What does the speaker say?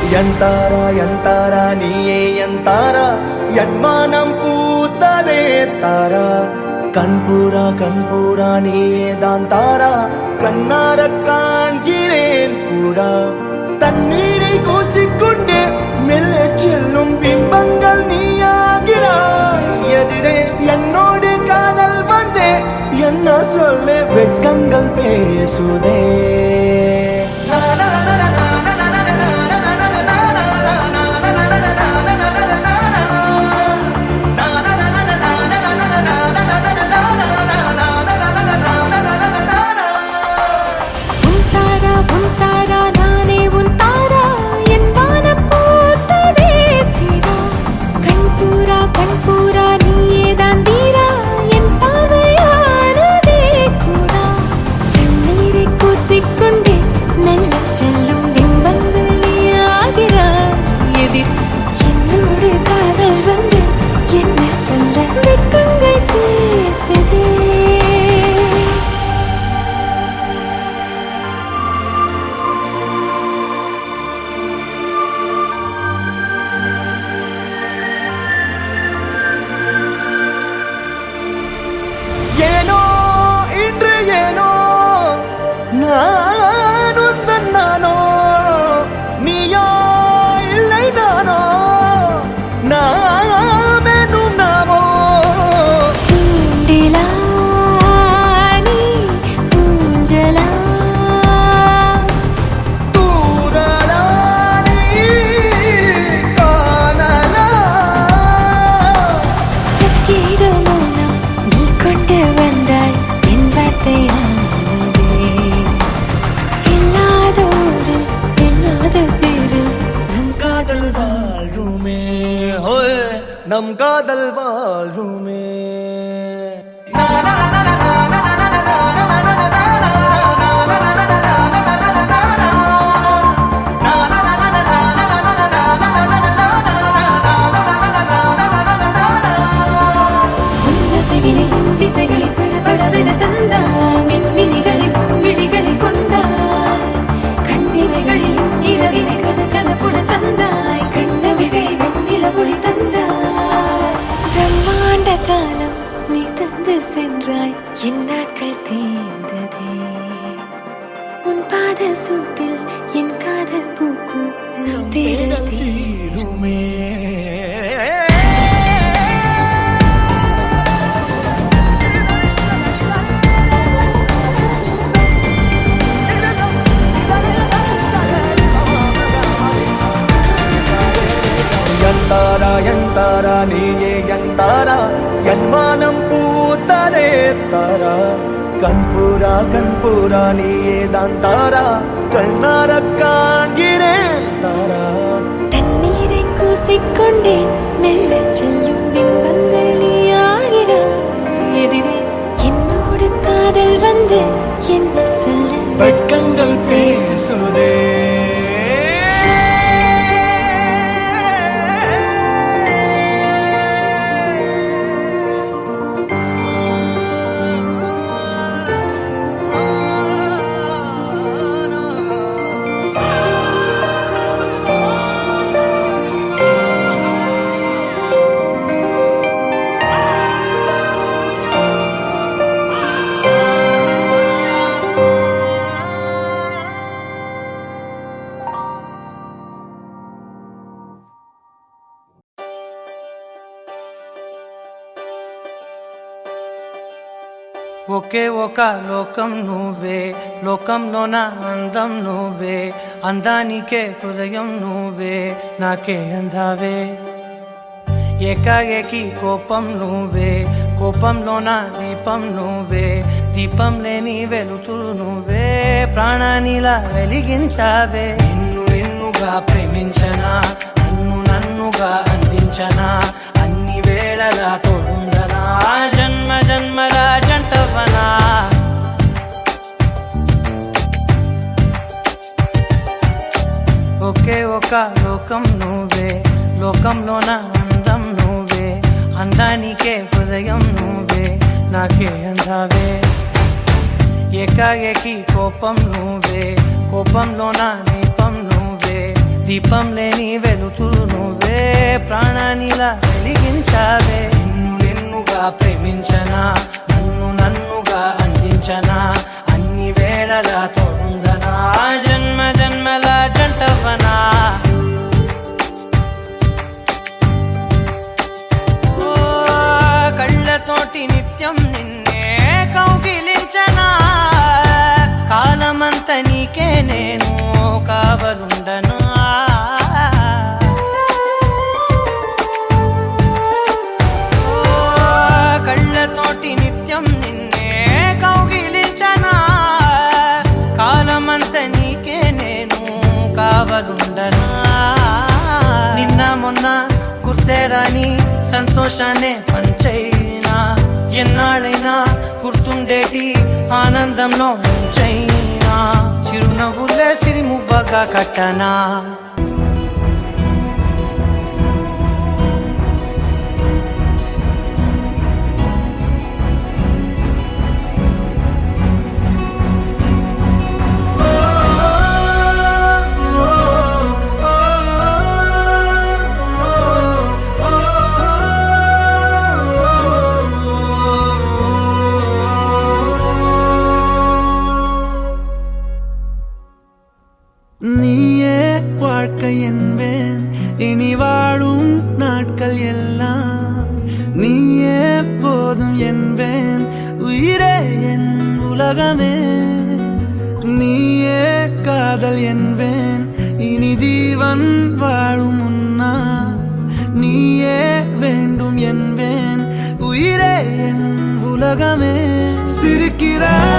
ఎంతారా నీయే ఎంతారా ఎన్మానం పూతదే తారా கண்பூரா நீயே தான் தாரா கண்ணார காண்கிறேன் கூடா தண்ணீரை கூசிக்கொண்டே மெல்ல செல்லும் பிம்பங்கள் நீயாகிறாய் எதிரே என்னோடு காதல் வந்தே என்ன சொல்ல வெட்கங்கள் பேசுதே நம் காதல் வாழ்வுமே திசைகளை படபடவென தந்தாய் மின்மினிகளை விழிகளில் கொண்டாய் கண்ணிமைகளில் இரவினை கதகதப்புட தந்தாய் கண்ணவிழை வெண்ணிலவொளி தந்தாய் பிரம்மாண்ட காலம் நீ தந்து சென்றாய் என் நாட்கள் தீர்ந்ததே உன் பாத சூட்டில் என் காதல் பூக்கும் நம் தேடல் தீருமே ఎంతారా నీయే ఎంతారా ఎన్మానం పూతదే తారా கண்பூரா நீயே தான் தாரா கண்ணார காண்கிறேன் தாரா தண்ணீரை கூசிக்கொண்டே மெல்ல செல்லும் பிம்பங்கள் நீயாகிறாய் எதிரே என்னோடு காதல் வந்து என்ன சொல்ல வெட்கங்கள் பேசுதே ఒకే ఒక లోకం నువ్వే లోకంలోన అందం నువ్వే అందానికే హృదయం నువ్వే నాకే అందావే ఏకాఏకి కోపం నువ్వే కోపంలోన దీపం నువ్వే దీపం లేని వెలుతురు నువ్వే ప్రాణానిలా వెలిగించావే నిన్నుగా ప్రేమించనా నన్నుగా అందించనా అన్ని వేళలా తోడుండనా జన్మ జన్మల జంటవనా ఒకే ఒక లోకం నువ్వే లోకంలోన అందం నువ్వే అందానికే హృదయం నువ్వే నాకే అందావే ఏకాఏకి కోపం నువ్వే కోపంలోన దీపం నువ్వే దీపం లేని వెలుతురు నువ్వే ప్రాణానిలా వెలిగించావే నిన్నుగా ప్రేమించనా నన్నుగా అందించనా అన్ని వేళలా తోడుందనా జన్మ జన్మల జంటవనా ఓ కళ్ళతోటి నిత్యం నిన్నే కౌగిలించనా కాలమంత నీకే నేను కావలుండను కళ్ళతోటి నిత్యం నిన్నే కౌగిలించనా కాలమంత నీకే నేను కావలుండను నిన్న మొన్న గుర్తేరాని సంతోషాన్ని పంచైనా ఎన్నాళ్ళైనా గుర్తుండేటి ఆనందంలో ముంచైనా చిరునవ్వులే సిరిమువ్వగా కట్టనా நீயே வாழ்க்கை என்பேன் இனி வாழும் நாட்கள் எல்லாம் நீயே போதும் என்பேன் உயிரே என் உலகமே நீயே காதல் என்பேன் இனி ஜீவன் வாழும் முன்னால் நீயே வேண்டும் என்பேன் உயிரே என் உலகமே சிரிக்கிறாய்